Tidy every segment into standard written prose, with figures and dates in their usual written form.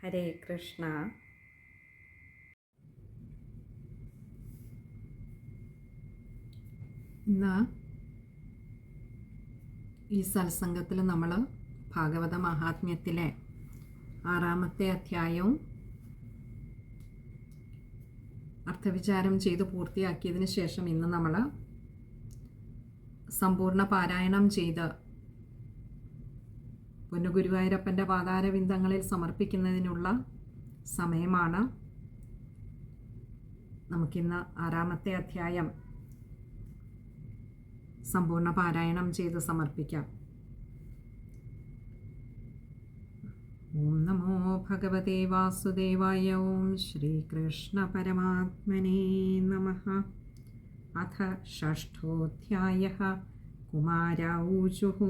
ഹരേ കൃഷ്ണ. ഇന്ന് ഈ സത്സംഗത്തിൽ നമ്മൾ ഭാഗവത മഹാത്മ്യത്തിലെ 6-ാമത്തെ അധ്യായവും അർത്ഥവിചാരം ചെയ്ത് പൂർത്തിയാക്കിയതിന് ശേഷം ഇന്ന് നമ്മൾ സമ്പൂർണ്ണ പാരായണം ചെയ്ത് പൊന്നുഗുരുവായൂരപ്പൻ്റെ പാതാരവിന്ദങ്ങളിൽ സമർപ്പിക്കുന്നതിനുള്ള സമയമാണ്. നമുക്കിന്ന് 6-ാമത്തെ അധ്യായം സമ്പൂർണ്ണ പാരായണം ചെയ്ത് സമർപ്പിക്കാം. ഓം നമോ ഭഗവതേ വാസുദേവായ. ഓം ശ്രീകൃഷ്ണ പരമാത്മനേ നമഃ. അഥ ഷഷ്ഠോധ്യായഃ. കുമാരാ ഊചുഃ.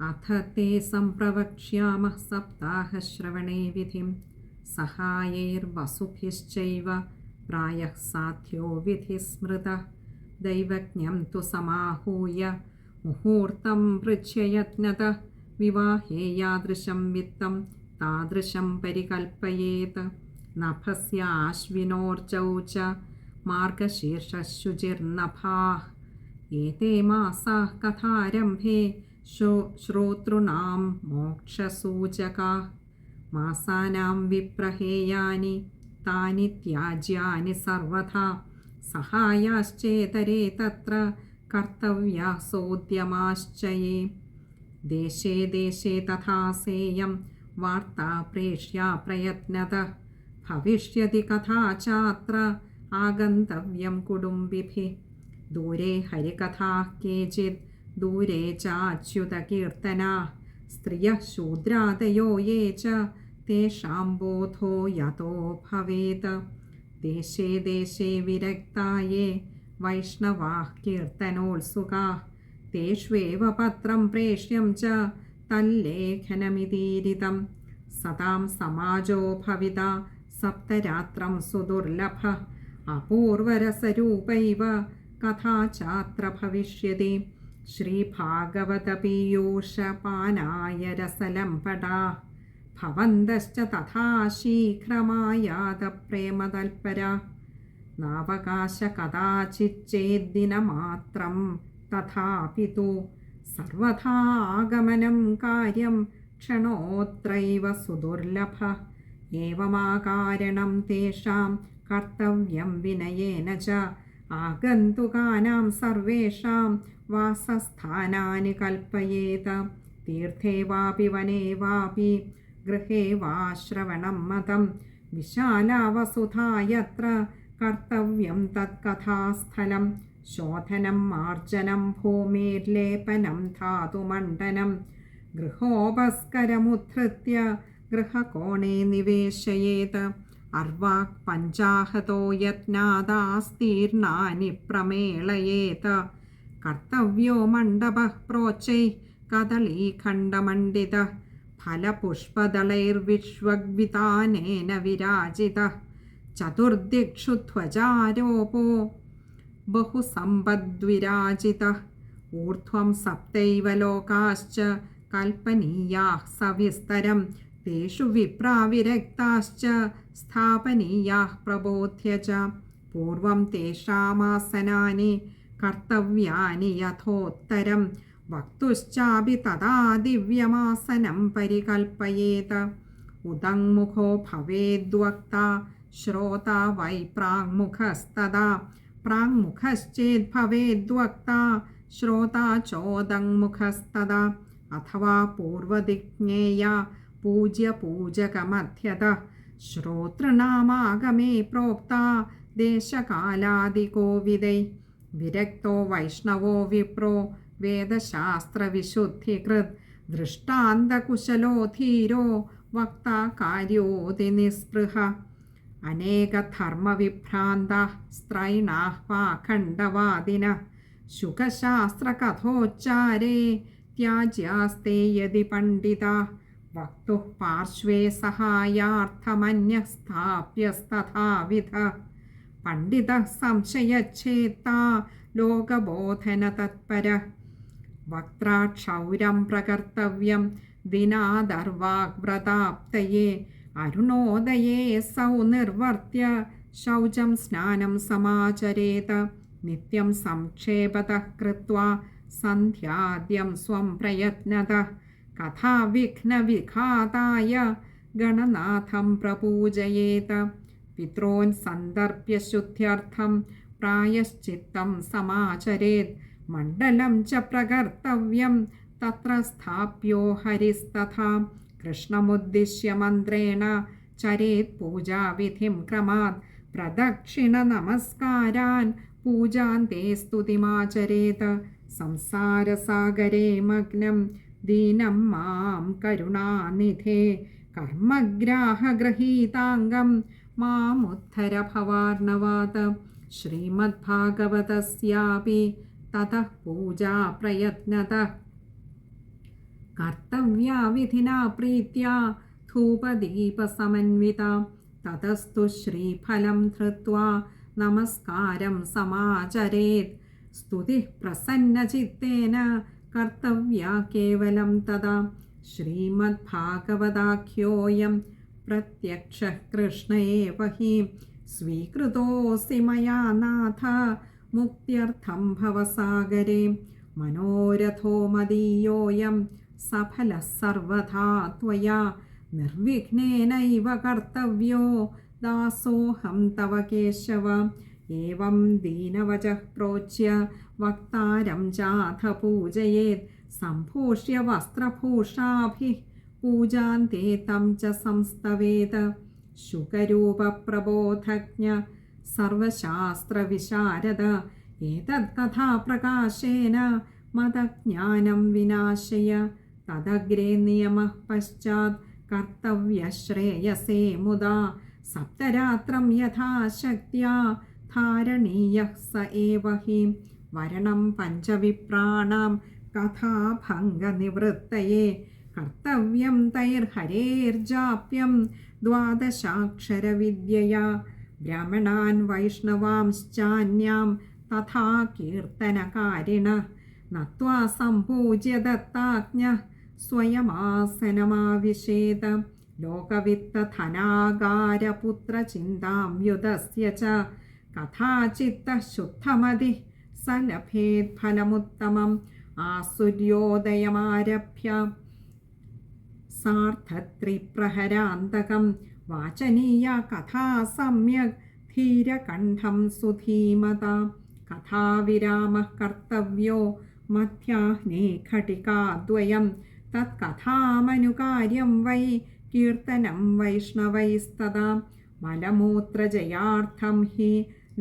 അഥ തേ സംപ്രവക്ഷ്യാമഃ സപ്താഹശ്രവണേ വിധിം. സഹായൈർവസുഭിശ്ചൈവ പ്രായഃ സാധ്യോ വിധിസ്മൃതഃ. ദൈവജ്ഞം തു സമാഹൂയ മുഹൂർത്തം പൃച്ഛയത്നതഃ. വിവാഹേ യാദൃശം വിത്തം താദൃശം പരികൽപ്പയേത്. നഭസ്യാശ്വിനോർജൗ ച മാർഗശീർഷശുചിർനഭാഃ. ഏതേ മാസാഃ കഥാരംഭേ ശ്രോതॄണാം മോക്ഷസൂചകാഃ. മാസാനാം വിപ്रहेयानि താനി ത്യാജ്യാനി സർവഥാ. സഹായാശ്ചേതരേ തത്ര കർത്തവ്യാഃ സോദ്യമാശ്ചയേ. ദേശേ ദേശേ തഥാ സേയം വാർത്താ പ്രേഷ്യാ പ്രയത്നതഃ. ഭവിഷ്യതി കഥാ ചാത്ര ആഗന്തവ്യം കുടുംബിഭിः. ദൂരെ ഹരികഥാഃ കേചിത് ദൂരെ ചാച്യുതകീർത്തനാഃ. സ്ത്രിയഃ ശൂദ്രാദയോ യേ ച തേഷാം ബോധോ യതോ ഭവേത്. ദേശേ ദേശേ വിരക്തായേ വൈഷ്ണവാഃ കീർത്തനോത്സുകാഃ. തേഷ്വേവ പത്രം പ്രേഷ്യം ച തല്ലേഖനമിതീരിതം. സതാം സമാജോ ഭവിതാ സപ്തരാത്രം സുദുർലഭഃ. അപൂർവരസരൂപൈവ കഥാ ചാത്ര ഭവിഷ്യതി. ശ്രീഭാഗവതപീയൂഷപാനായ രസലംപടാഃ. ഭവന്തശ്ച തഥാ ശീഘ്രമായാത പ്രേമതൽപരാഃ. നാവകാശ കഥാചിच्चेद्दिनमात्रं തഥാപി തു സർവഥാ ആഗമനം കാര്യം ക്ഷണോത്രൈവ സുദുർലഭഃ. ഏവമാകാരണം തേഷാം കർത്തവ്യം വിനയേന ച. ആഗന്തുകാനാം സർവേഷാം വാസസ്ഥാനാനി കൽപ്പയേത്. തീർത്ഥേ വാപി വനേ വാപി ഗൃഹേ വാ ശ്രവണം മതം. വിശാലാ വസുധാ യത്ര കർത്തവ്യം തത്കഥാസ്ഥലം. ശോധനം മാർജനം ഭൂമിർലേപനം ധാതുമണ്ഡനം. ഗൃഹോപസ്കരമുദ്ധൃത്യ ഗൃഹകോണേ നിവേശയേത്. അർവാക് പഞ്ചാഹതോ യത്നാദാസ്തീർണാനി പ്രമേളയേത്. കർത്തവ്യോ മണ്ഡപഃ പ്രോച്ചൈഃ കദളീഖണ്ഡമണ്ഡിതഃ. ഫലപുഷ്പദളൈർവിശ്വഗ്വിതാനേന വിരാജിതഃ. ചതുർദിക്ഷു ധ്വജാരോപോ ബഹുസമ്പദ്വിരാജിതഃ. ഊർധ്വം സപ്തൈവ ലോകാശ്ച കൽപ്പനീയാഃ സവിസ്തരം. തേഷു വിപ്രാ വിരക്താശ്ച സ്ഥാപനീയാഃ പ്രബോധ്യ ച. പൂർവം തേഷാമാസനാനി കർത്തവ്യാനി യഥോത്തരം. വക്തുശ്ചാപി തഥാ ദിവ്യമാസനം പരികൽപ്പയേത്. ഉദങ്മുഖോ ഭവേദ്വക്താ ശ്രോതാ വൈ പ്രാങ്മുഖസ്തദാ. പ്രാങ്മുഖശ്ചേദ് ഭവേദ്വക്താ ശ്രോതാ ചോദങ്മുഖസ്തദാ. അഥവാ പൂർവദിജ്ഞേയ പൂജ്യപൂജകമധ്യതഃ. ശ്രോതൃണാമാഗമേ പ്രോക്താ ദേശകാലാദികോവിദൈ. വിരക്തോ വൈഷ്ണവോ വിപ്രോ വേദശാസ്ത്രവിശുദ്ധികൃത്. ദൃഷ്ടാന്തകുശലോ ധീരോ വക്താ കാര്യോതി നിസ്പൃഹ. അനേകധർമ്മവിഭ്രാന്താഃ സ്ത്രൈണാഃ പാഖണ്ഡവാദിനഃ. ശുകശാസ്ത്രകഥോച്ചാരേ ത്യാജ്യാസ്തേ യദി പണ്ഡിതാഃ. വക്തുഃ പാർശ്വേ സഹായാർത്ഥമന്യഃ സ്ഥാപ്യസ്തഥാവിധഃ. പണ്ഡിതഃ സംശയച്ഛേത്താ ലോകബോധനതത്പരഃ. വക്ത്രാ ക്ഷൗരം പ്രകർത്തവ്യം ദിനാദർവാഗ്വ്രതാപ്തയേ അരുണോദയേ സൗ നിർവർത്യ ശൗചം സ്നാനം സമാചരേത നിത്യം സംക്ഷേപതഃ കൃത്വാ സന്ധ്യാദ്യം സ്വം പ്രയത്നതഃ കഥാവിഘ്നവിഘാതായ ഗണനാഥം പ്രപൂജയേത പിതॄൻ സന്ദർഭ്യ ശുദ്ധ്യർത്ഥം പ്രായശ്ചിത്തം സമാചരേത് മണ്ഡലം ച പ്രകർത്തവ്യം തത്ര സ്ഥാപ്യോ ഹരിസ്തഥാ കൃഷ്ണമുദ്ദിശ്യ മന്ത്രേണ ചരേത് പൂജാവിധിം ക്രമാത് പ്രദക്ഷിണ നമസ്കാരാൻ പൂജാന്തേ സ്തുതിമാചരേത് സംസാരസാഗരേ മഗ്നം ദീനം മാം കരുണാനിധേ കർമ്മഗ്രാഹഗൃഹീതാംഗം മാമുദ്ധര ഭവാർണവാത് ശ്രീമദ്ഭാഗവതസ്യാപി തതഃ പൂജാ പ്രയത്നതഃ കർത്തവ്യാ വിധിനാ പ്രീത്യാ ധൂപദീപസമന്വിതാ തതസ്തു ശ്രീഫലം ധൃത്വാ നമസ്കാരം സമാചരേത് സ്തുതിഃ പ്രസന്നചിത്തേന കർത്തവ്യാ കേവലം തദാ ശ്രീമദ്ഭാഗവതാഖ്യോऽയം പ്രത്യക്ഷഃ കൃഷ്ണ ഏവ ഹി സ്വീകൃതോऽസി മയാ നാഥ മുക്ത്യർത്ഥം ഭവസാഗരേ മനോരഥോ മദീയോऽയം സഫലഃ സർവഥാ ത്വയാ നിർവിഘ്നേനൈവ കർത്തവ്യോ ദാസോഹം തവ കേശവ ഏവം ദീനവചഃ പ്രോച്യ വക്താരം ചാഥ പൂജയേത് സംഭൂഷ്യ വസ്ത്രഭൂഷാഭിः പൂജാന്തേ തം ച സംസ്തവേത് ശുകരൂപപ്രബോധജ്ഞ സർവശാസ്ത്രവിശാരദ ഏതത്കഥാപ്രകാശേന മതജ്ഞാനം വിനാശയ തദഗ്രേ നിയമഃ പശ്ചാത് കർത്തവ്യശ്രേയസേ മുദാ സപ്തരാത്രം യഥാശക്ത്യാ ധാരണീയഃ സ ഏവ ഹി വരണം പഞ്ചവിപ്രാണാം കഥാഭംഗനിവൃത്തയേ കർത്തവ്യം തൈർഹരേർജാപ്യം ദ്വാദശാക്ഷരവിദ്യയാ ബ്രാഹ്മണാൻ വൈഷ്ണവാംശ്ചാന്യാം തഥാ കീർത്തനകാരിണഃ നത്വാ സംപൂജ്യ ദത്താജ്ഞഃ സ്വയമാസനമാവിശേത ലോകവിത്തധനാകാരപുത്രചിന്താം യുധസ്യ ച കഥാചിത്തഃ ശുദ്ധമതിഃ സ ലഭേത് ഫലമുത്തമം ആസുര്യോദയമാരഭ്യ സാർദ്ധത്രിപ്രഹരാന്തകം വാചനീയ കഥാ സമ്യക് ധീരകണ്ഠം സുധീമതാ കഥാവിരാമഃ കർത്തവ്യോ മധ്യാഹ്നേ ഘടികാദ്വയം തത്കഥാമനുകാര്യം വൈ കീർത്തനം വൈഷ്ണവൈസ്തദാ മലമൂത്രജയാർത്ഥം ഹി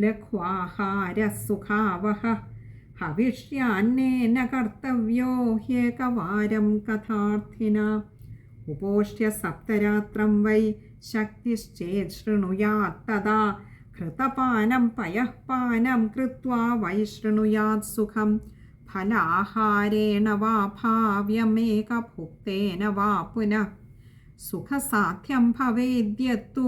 ലഘ്വാഹാരസുഖാവഹഃ ഹവിഷ്യാന്നേന കർത്തവ്യോ ഹ്യേകവാരം കഥാർത്ഥിനാ ഉപോഷ്യ സപ്തരാത്രം വൈ ശക്തിശ്ചേത് ശൃണുയാത് തദാ ഘൃതപാനം പയഃപാനം കൃത്വാ വൈ ശൃണുയാത് സുഖം ഫലാഹാരേണ വാ ഭാവ്യമേകഭുക്തേന വാ പുനഃ സുഖസാധ്യം ഭവേദ്യത്തു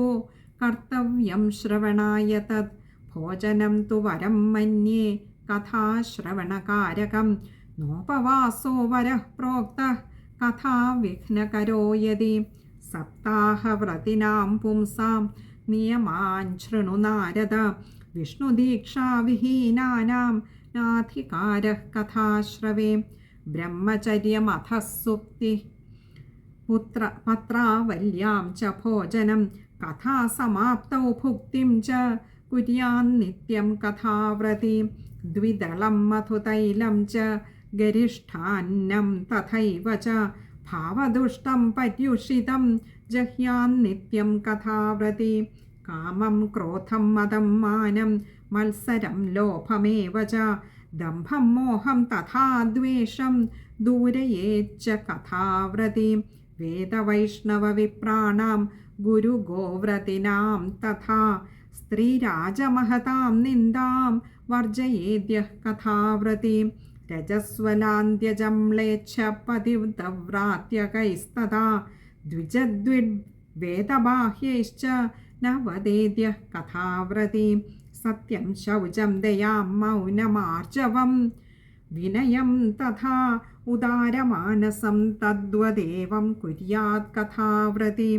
കർത്തവ്യം ശ്രവണായ തത് ഭോജനം തു വരം മന്യേ കഥാശ്രവണകാരകം നോപവാസോ വരഃ പ്രോക്തഃ കഥാവിഘ്നകരോ യതി സപ്താഹവ്രതിനാം പുംസാം നിയമാൻ ശൃണു നാരദ വിഷ്ണുദീക്ഷാവിഹീനാനാം നാധികാരഃ കഥാശ്രവേ ബ്രഹ്മചര്യമഥ സുക്തിഃ പത്രാവല്യാം ച ഭോജനം കഥാസമാപ്തൗ ഭുക്തിം ച കുര്യാന്നിത്യം കഥാവ്രതി ദ്വിദളം മധുതൈലം ച ഗരിഷ്ഠാന്നം തഥൈവ ച ഭാവദുഷ്ടം പര്യുഷിതം ജഹ്യാന്നിത്യം കഥാവ്രതി കാമം ക്രോധം മദം മാനം മത്സരം ലോഭമേവ ച ദംഭം മോഹം തഥാ ദ്വേഷം ദൂരയേച്ച കഥാവ്രതി വേദവൈഷ്ണവവിപ്രാണാം ഗുരുഗോവ്രതിനാം തഥാ സ്ത്രീരാജമഹതാം നിന്ദാം വർജയേദ്യഃ കഥാവ്രതി രജസ്വലാന്ത്യജംളേച്ഛ പതിവ്രത്യകൈസ്തഥാ ദ്വിജദ്വിവേദബാഹ്യൈശ്ച ന വദേദ്യഃ കഥാവ്രതി സത്യം ശൗചം ദയാം മൗനമാർജവം വിനയം തഥാ ഉദാരമാനസം തദ്വദേവം കുര്യാത് കഥാവ്രതി.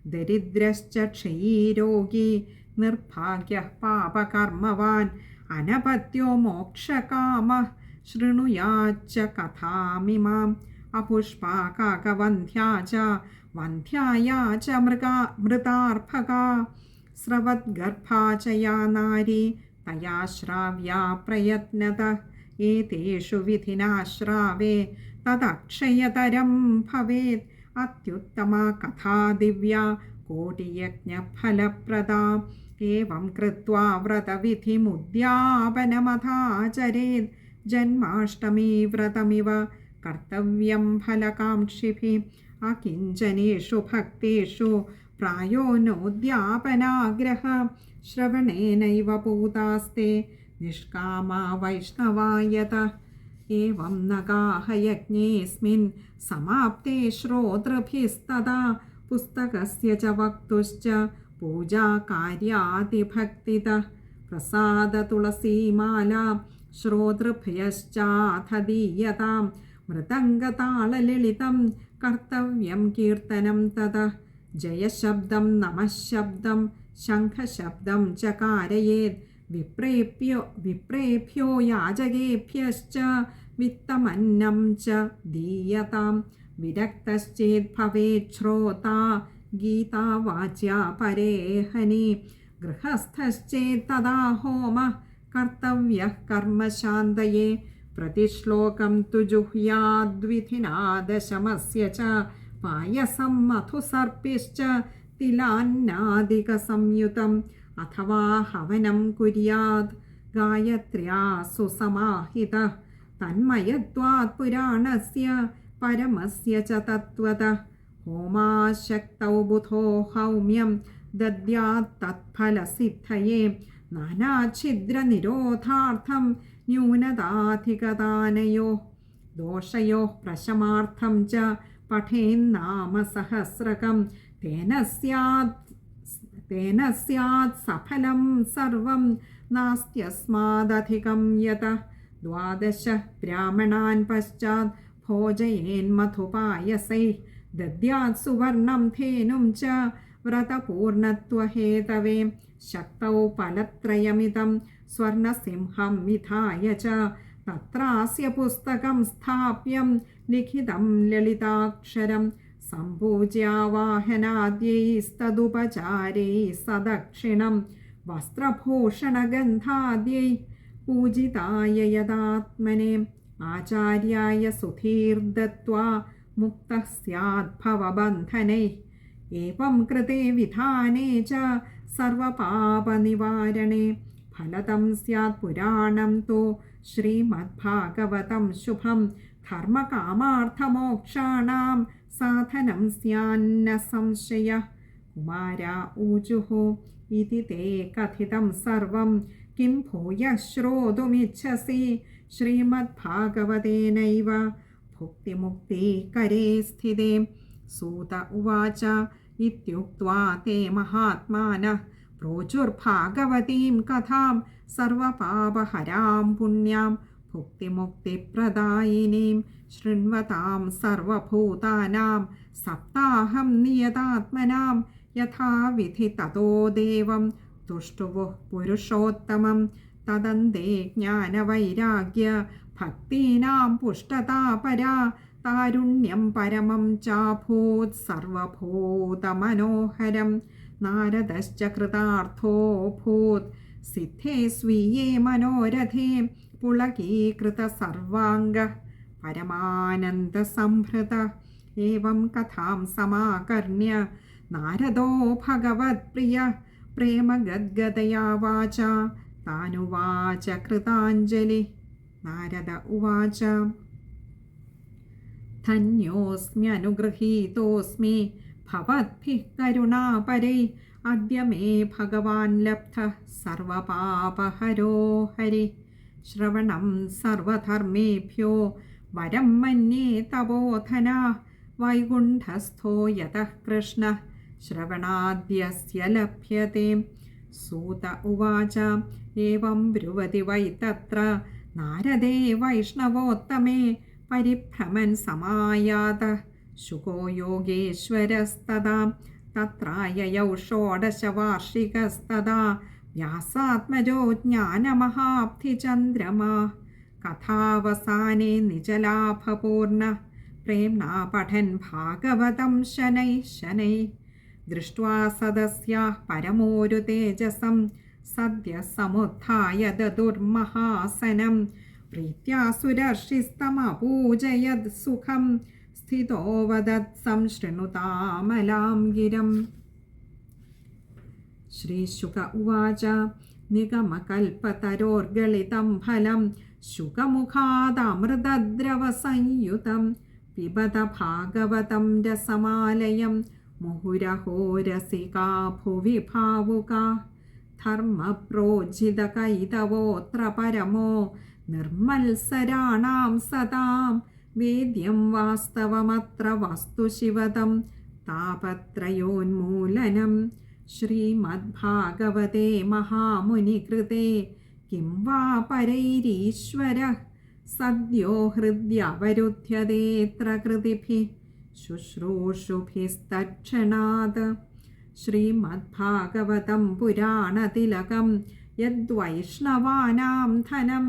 ദരിദ്രശ്ച ക്ഷയീ രോഗീ നിർഭാഗ്യഃ പാപകർമ്മവാൻ അനപത്യോ മോക്ഷകാമഃ ശൃണുയാച്ച കഥാമിമാം. അപുഷ്പാ കാകവന്ധ്യാ ച വന്ധ്യായാ ച മൃതാർഭകാ സ്രവദ്ഗർഭാ ച യാ നാരീ തയാ ശ്രാവ്യാ പ്രയത്നതഃ. ഏതേഷു വിധിനാ ശ്രാവേ തദക്ഷയതരം ഭവേത്. അത്യുത്തമാ കഥാ ദിവ്യാ കോടിയജ്ഞഫലപ്രദാ. ഏവം കൃത്വാ വ്രതവിധിമുദ്യാപനമഥാചരേത്. ജന്മാഷ്ടമീ വ്രതമിവ കർത്തവ്യം ഫലകാംക്ഷിഭിः. അകിഞ്ചനേഷു ഭക്തേഷു പ്രായോ നോദ്യാപനാഗ്രഹ. ശ്രവണേനൈവ പൂതാസ്തേ നിഷ്കാമാ വൈഷ്ണവായതഃ. ഏവം നഗാഹ യജ്ഞേസ്മിൻ സമാപ്തേ ശ്രോതൃഭിസ്തദാ. പുസ്തകസ്യ ച വക്തുശ്ച പൂജാകാര്യാതിഭക്തിതഃ. പ്രസാദ തുളസീമാലാ ശ്രോതൃഭ്യശ്ചാഥ ദീയതാം. മൃദംഗതാളലളിതം കർത്തവ്യം കീർത്തനം തതഃ. ജയശബ്ദം നമഃശബ്ദം ശംഖശബ്ദം ച കാരയേത്. വിപ്രേഭ്യോ യാചകേഭ്യശ്ച വിത്തമന്നം ച ദീയതാം. വിരക്തശ്ചേത് ഭവേത് ശ്രോതാ ഗീതാവാച്യാ പരേഹനി. ഗൃഹസ്ഥശ്ചേത് തദാ ഹോമഃ കർത്തവ്യഃ കർമ്മശാന്തയേ. പ്രതിശ്ലോകം തു ജുഹ്യാദ്വിധിനാ ദശമസ്യ ച പായസം മധുസർപ്പിശ്ച തിലാന്നാദികസംയുതം. അഥവാ ഹവനം കുര്യാത് ഗായത്ര്യാ സുസമാഹിതഃ. തന്മയത്വാത് പുരാണസ്യ പരമസ്യ ച തത്വതഃ. ഹോമാശക്തൗ ബുധോ ഹൗമ്യം ദദ്യാത് തത്ഫലസിദ്ധയേ. നാനാഛിദ്രനിരോധാർത്ഥം ന്യൂനതാധികദാനയോഃ. ദോഷയോഃ പ്രശമാർത്ഥം ച പഠേന്നാമ സഹസ്രകം. തേന സ്യാത് സഫലം സർവം നാസ്ത്യസ്മാദധികം യതഃ. 12 ബ്രാഹ്മണാൻ പശ്ചാത് ഭോജയേന്മധുപായസൈഃ. ദദ്യാത് സുവർണം ധേനും ച വ്രതപൂർണത്വഹേതവേ. ശക്തൗ ഫലത്രയമിതം സ്വർണസിംഹം വിധായ ച തത്രാസ്യ പുസ്തകം സ്ഥാപ്യം ലിഖിതം ലളിതാക്ഷരം. സംപൂജ്യാവാഹനാദ്യൈസ്തദുപചാരൈः സദക്ഷിണം. വസ്ത്രഭൂഷണഗന്ധാദ്യൈ പൂജിതായ യദാത്മനെ. ആചാര്യായ സുധീർദത്വാ മുക്തഃ സ്യാദ് ഭവബന്ധനൈഃ. ഏവം കൃതേ വിധാനേ ച സർവപാപനിവാരണേ. ഫലതം സ്യാത് പുരാണം തു ശ്രീമദ്ഭാഗവതം ശുഭം. ധർമ്മകാമാർത്ഥമോക്ഷാണാം സാധനം സ്യാന്ന സംശയഃ. കുമാരാ ഊചുഃ ഇതി തേ കഥിതം സർവം കിം ഭൂയഃ ശ്രോതുമിച്ഛസി. ശ്രീമദ്ഭാഗവതേനൈവ ഭുക്തിമുക്തികരേ സ്ഥിതേ. സൂത ഉവാച ഇത്യുക്ത്വാ തേ മഹാത്മാനഃ പ്രോചുർഭാഗവതീം കഥാം സർവപാപഹരാം പുണ്യാം ഭുക്തിമുക്തിപ്രദായിനീം. ശൃണ്വതാം സർവഭൂതാനാം സപ്താഹം നിയതാത്മനാം. യഥാവിധി തതോ ദേവം തുഷ്ടുവുഃ പുരുഷോത്തമം. തദന്തേ ജ്ഞാനവൈരാഗ്യ ഭക്തീനാം പുഷ്ടതാ പരാ. താരുണ്യം പരമം ചാഭൂത് സർവഭൂതമനോഹരം. നാരദശ്ച കൃതാർത്ഥോഭൂത് സിദ്ധേ സ്വീയേ മനോരഥേ. പുളകീകൃതസർവാംഗഃ പരമാനന്ദസംഭൃതഃ. ഏവം കഥാം സമാകർണ്യ നാരദോ ഭഗവത്പ്രിയഃ പ്രേമഗദ്ഗദയാ വാചാ താനുവാച കൃതാഞ്ജലിഃ. നാരദ ഉവാച ധന്യോസ്മ്യനുഗൃഹീതോസ്മി ഭവദ്ഭിः കരുണാപരൈः. അദ്യ മേ ഭഗവാൻ ലബ്ധഃ സർവപാപഹരോ ഹരിഃ. ശ്രവണം സർവധർമ്മേഭ്യോ വരം മന്യേ തപോധനാഃ. വൈകുണ്ഠസ്ഥോ യതഃ കൃഷ്ണഃ ശ്രവണാദ്യസ്യ ലഭ്യത്തെ. സൂത ഉവാച ഏവം ബ്രുവതി വൈ തത്ര നാരദേ വൈഷ്ണവോത്തമേ പരിഭ്രമൻ സമായാത ശുകോ യോഗേശ്വരസ്തദാ തത്രായയൗ ഷോഡശവാർഷികസ്തദാ വ്യാസാത്മജോ ജ്ഞാനമഹാബ്ധിചന്ദ്രമാ കഥാവസാനേ നിജലാഭപൂർണ പ്രേംണാ പഠൻ ഭാഗവതം ശനൈഃ ശനൈഃ ദൃഷ്ട്വാ സദസ്യാഃ പരമോരു തേജസം സദ്യ സമുത്ഥായ ദദുർമഹാസനം പ്രീത്യാ സുരർഷിസ്തമപൂജയത് സുഖം സ്ഥിതോ വദത് സംശൃണുതാമലാം ഗിരം. ശ്രീശുക ഉവാച നിഗമകൽപതരോർഗളിതം ഫലം ശുകമുഖാദമൃതദ്രവസംയുതം പിബത ഭാഗവതം രസമാലയം മുഹുരഹോ രസികാ ഭുവി ഭാവുകാ ധർമ്മപ്രോജ്ജിതകൈതവോത്ര പരമോ നിർമ്മത്സരാണാം സദാം വേദ്യം വാസ്തവമത്ര വസ്തുശിവതം താപത്രയോന്മൂലനം. ശ്രീമദ്ഭാഗവതേ മഹാമുനികൃതേ കിം വാ പരൈരീശ്വരഃ സദ്യോ ഹൃദ്യവരുധ്യതേത്ര കൃതിഭിഃ ശുശ്രൂഷുഭിസ്തക്ഷണാത്. ശ്രീമദ്ഭാഗവതം പുരാണതിലകം യദ്വൈഷ്ണവാനാം ധനം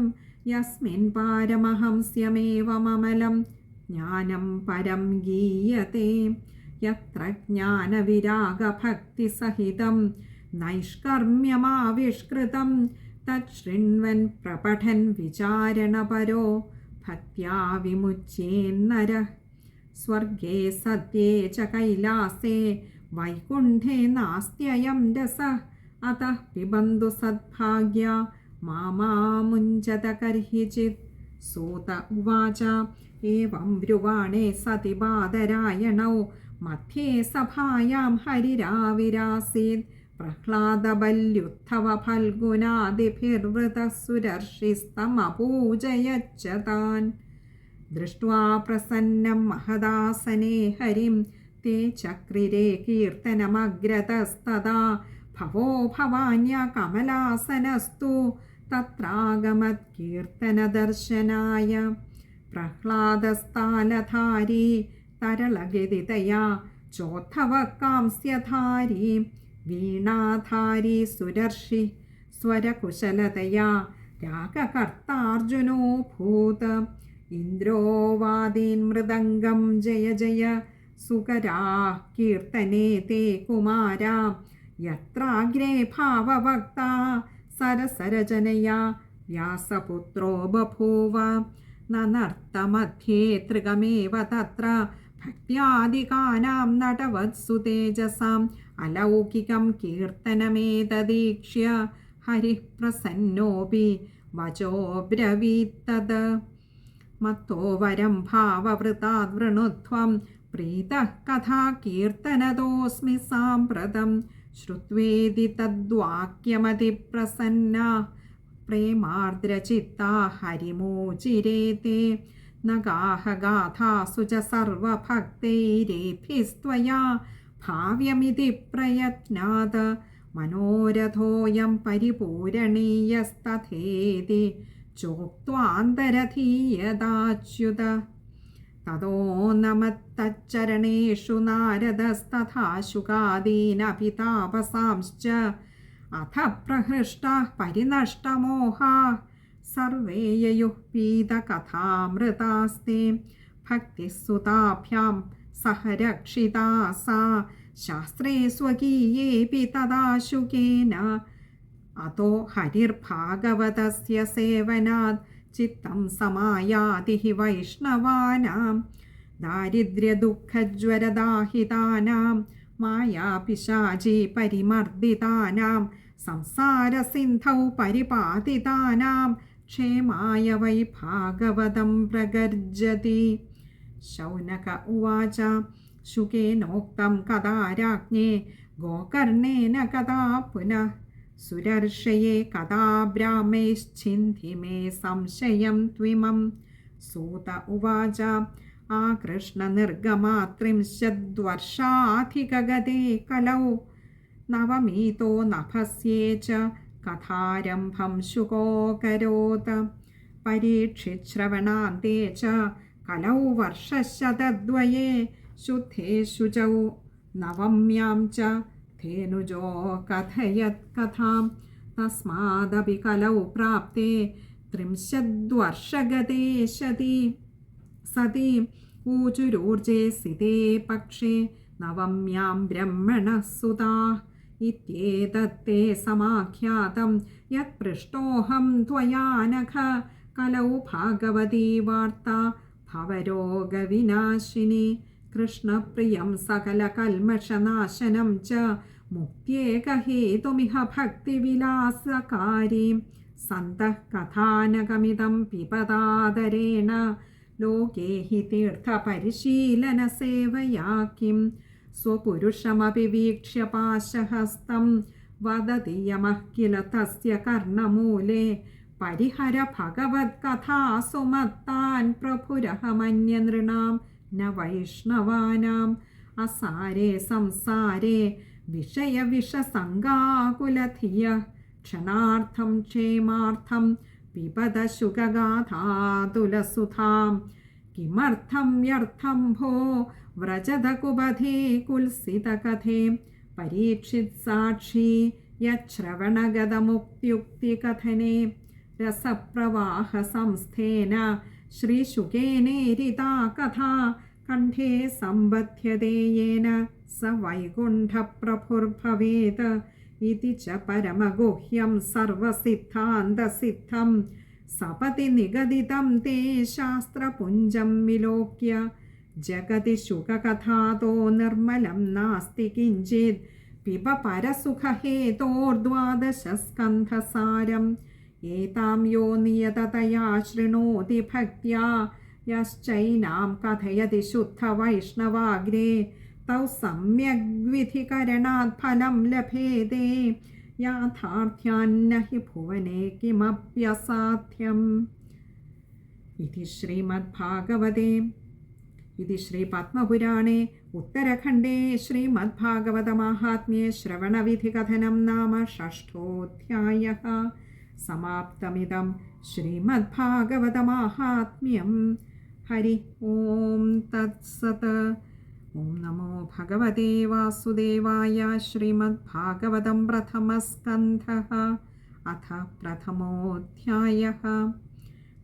യസ്മിൻ പാരമഹംസ്യമേവമമലം ജ്ഞാനം പരം ഗീയത്തെ യത്ര ജ്ഞാനവിരാഗഭക്തിസഹിതം നൈഷ്കർമ്മ്യമാവിഷ്കൃതം തച്ഛൃണ്വൻ പ്രപഠൻ വിചാരണപരോ ഭക്ത്യാ വിമുച്യേന്നരഃ. സ്വർഗേ സത്യേ ച കൈലാസേ വൈകുണ്ഠേ നാസ്ത്യയം രസഃ അതഃ പിബന്തു സദ്ഭാഗ്യ മാമുഞ്ചത കർഹിചിത്. സൂത ഉവാച ഏവം ബ്രുവാണേ സതി ബാദരായണൗ മധ്യേ സഭായാം ഹരിരാവിരാസീത് പ്രഹ്ലാദബല്യുത്ഥവ ഫൽഗുനാദിഭിർവൃതഃ സുരർഷിസ്തമപൂജയച്ച താൻ. ദൃഷ്ട്വാ പ്രസന്നം മഹദാസനേ ഹരിം തേ ചക്രിരേ കീർത്തനമഗ്രതസ്തദാ ഭവോ ഭവാന്യ കമലാസനസ്തു തത്രാഗമത് കീർത്തനദർശനായ. പ്രഹ്ലാദസ്ഥാലധാരീ തരളഗതിതയാ ചോദ്ധവ കാംസ്യധാരീ വീണാധാരീ സുരർഷി സ്വരകുശലതയാ രാഗകർത്താർജുനോ ഭൂത്. ഇന്ദ്രോവാദീൻ മൃദംഗം ജയ ജയ സുകരാ കീർത്തനേ തേ കുമാരാ യത്രാഗ്രേ ഭാവവക്താ സരസരജനയാ വ്യാസപുത്രോ ബഭൂവ. നനർത്തമധ്യേ ത്രികമേവ തത്ര ഭക്ത്യാദികാനാം നടവത്സു തേജസാം അലൗകികം കീർത്തനമേതദീക്ഷ്യ ഹരിഃ പ്രസന്നോപി വചോബ്രവീത്തത്. മത്തോ വരം ഭാവവൃതാദ് വൃണുധ്വം പ്രീതഃ കഥാ കീർത്തനതോസ്മി സാമ്പ്രതം. ശ്രുത്വേതി തദ്വാക്യമതിപ്രസന്ന പ്രേമാർദ്രചിത്താ ഹരിമോചിരേ തേ. നഗാഹ ഗാഥാസു ച സർവഭക്തൈരേഭിസ്ത്വയാ ഭാവ്യമിതി പ്രയത്നാത് മനോരഥോയം പരിപൂരണീയസ്തഥേതി ചോക്ത്വാന്തരധീയതാച്യുത. തതോ നമത്തച്ചരണേഷു നാരദസ്തഥാ ശുകാദീനഭിതാപസാംശ്ച അഥ പ്രഹൃഷ്ടാഃ പരിനഷ്ടമോഹാഃ സർവേ യയുഃ പീതകഥാമൃതാസ്തേ. ഭക്തിസുതാഭ്യാം സഹ രക്ഷിതാ സാ ശാസ്ത്രേ സ്വകീയേപി തദാ ശുകേന. അതോ ഹരിർഭാഗവതസ്യ സേവനാത് ചിത്തം സമായാതി ഹി വൈഷ്ണവാനാം. ദാരിദ്ര്യദുഃഖജ്വരദാഹിതാനാം മായാപിശാചി പരിമർദിതാനാം സംസാരസിന്ധൗ പരിപാതിതാനാം ക്ഷേമായ വൈ ഭാഗവതം പ്രഗർജതി. ശൗനക ഉവാച ശുകേനോക്തം കഥാ രാജ്ഞേ ഗോകർണേന കഥാ പുനഃ സുരർഷയേ കഥാ ബ്രാഹ്മൈശ്ചിന്തി മേ സംശയം ത്വിമം. സൂത ഉവാച ആകൃഷ്ണനിർഗമാത്രിംശദ്വർഷാധികഗതേ കലൗ നവമീതോ നഭസ്യേ ച കഥാരംഭം ശുകോകരോത്. പരീക്ഷിത് ശ്രവണാന്തേ ച കലൗ വർഷശതദ്വയേ ശുദ്ധേ ശുചൗ നവമ്യാം ച ധേനുജോ കഥയത് കഥാം തസ്മാദപി കലൗ പ്രാപ്തേ ത്രിംശദ്വർഷഗതേ സതി ഊചുരൂർജേ സിതേ പക്ഷേ നവമ്യാം ബ്രഹ്മണഃ സുതാഃ ഇത്യേതത്തെ സമാഖ്യാതം യത് പൃഷ്ടോഹം ത്വയാ നഘ കലൗ ഭാഗവതീ വാർത്താ ഭവരോഗവിനാശിനി കൃഷ്ണപ്രിയം സകലകൽമഷനാശനം ച മുക്ത്യേകഹേതുമിഹ ഭക്തിവിലാസകാരീം സന്തഃ കഥാനകമിദം പിബതാദരേണ ലോകേ ഹി തീർത്ഥപരിശീലനസേവയാ കിം സ്വപുരുഷമപി വീക്ഷ്യ പാശഹസ്തം വദതി യമഃ കില തസ്യ കർണമൂലേ പരിഹര ഭഗവത്കഥാസുമത്താൻ പ്രഭുരഹമന്യനൃണാം ന വൈഷ്ണവാനാം അസാരേ സംസാരേ വിഷയവിഷസംഗാകുലധിയ ക്ഷണാർത്ഥം ക്ഷേമാർത്ഥം പിബത ശുകഗാഥാതുലസുധാം കിമർത്ഥം വ്യർത്ഥം ഭോ വ്രജത കുബധേ കുൽസിതകഥേ പരീക്ഷിത് സാക്ഷി യശ്രവണഗതമുക്ത്യുക്തികഥനേ രസപ്രവാഹ സംസ്ഥേന ശ്രീശുകേനേരിതാ കഥാ കണ്ഠേ സമ്പദ്ധ്യതേ യേന സ വൈകുണ്ഠപ്രഭുർഭവേത് ഇതി ച പരമഗുഹ്യം സർവസിദ്ധാന്തസിദ്ധം സപതി നിഗദിതം തേ ശാസ്ത്രപുഞ്ചം വിലോക്യ ജഗതി ശുകകഥാതോ നിർമ്മലം നാസ്തി കിഞ്ചിത് പിബ പരസുഖഹേതോർദ്വാദശസ്കന്ധസാരം ഏതാം യോ നിയതതയാ ശൃണോതി ഭക്ത്യാ യശ്ചൈനാം കഥയതി ശുദ്ധവൈഷ്ണവാഗ്രേ തൗ സമ്യഗ്വിധികരണാത് ഫലം ലഭേതേ യാഥാർത്ഥ്യാന്ന ഹി ഭുവനേ കിമപ്യസാധ്യം. ഇതി ശ്രീമദ്ഭാഗവതേ ഇതി ശ്രീപത്മപുരാണേ ഉത്തരഖണ്ഡേ ശ്രീമദ്ഭാഗവതമാഹാത്മ്യേ ശ്രവണവിധികഥനം നാമ ഷഷ്ഠോऽധ്യായः. സമാപ്തമിദം ശ്രീമദ്ഭാഗവതമാഹാത്മ്യം. ഹരി ഓം തത്സത്. ഓം നമോ ഭഗവതേ വാസുദേവായ. ശ്രീമദ്ഭാഗവതം പ്രഥമസ്കന്ധഃ അഥ പ്രഥമോऽധ്യായः.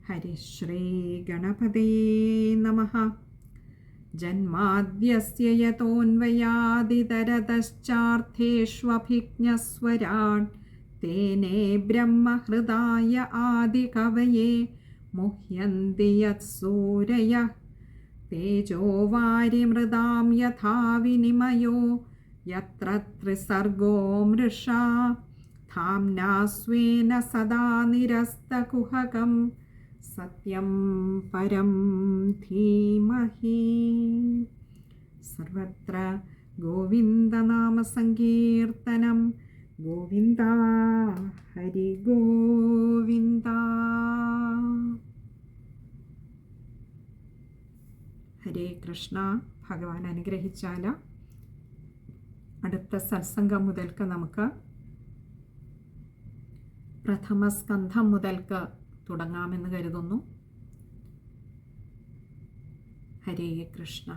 ഹരി ശ്രീ ഗണപതേ നമഃ. ജന്മാദ്യസ്യ യതോऽന്വയാദിതരതശ്ചാർത്ഥേഷ്വഭിജ്ഞസ്വരാട് തേനേ ബ്രഹ്മഹൃദായ ആദികവയേ മുഹ്യന്തി യത്സൂരയഃ തേജോ വാരിമൃതാം യഥാ വിനിമയോ യത്ര ത്രിസർഗോ മൃഷാ ധാംനാ സ്വേന സദാ നിരസ്തകുഹകം സത്യം പരം ധീമഹി. സർവത്ര ഗോവിന്ദനാമസങ്കീർത്തനം. ഗോവിന്ദ ഹരി ഗോവിന്ദ. ഹരേ കൃഷ്ണ. ഭഗവാൻ അനുഗ്രഹിച്ചാൽ അടുത്ത സത്സംഗം മുതൽക്ക് നമുക്ക് പ്രഥമസ്കന്ധം മുതൽക്ക് തുടങ്ങാമെന്ന് കരുതുന്നു. ഹരേ കൃഷ്ണ.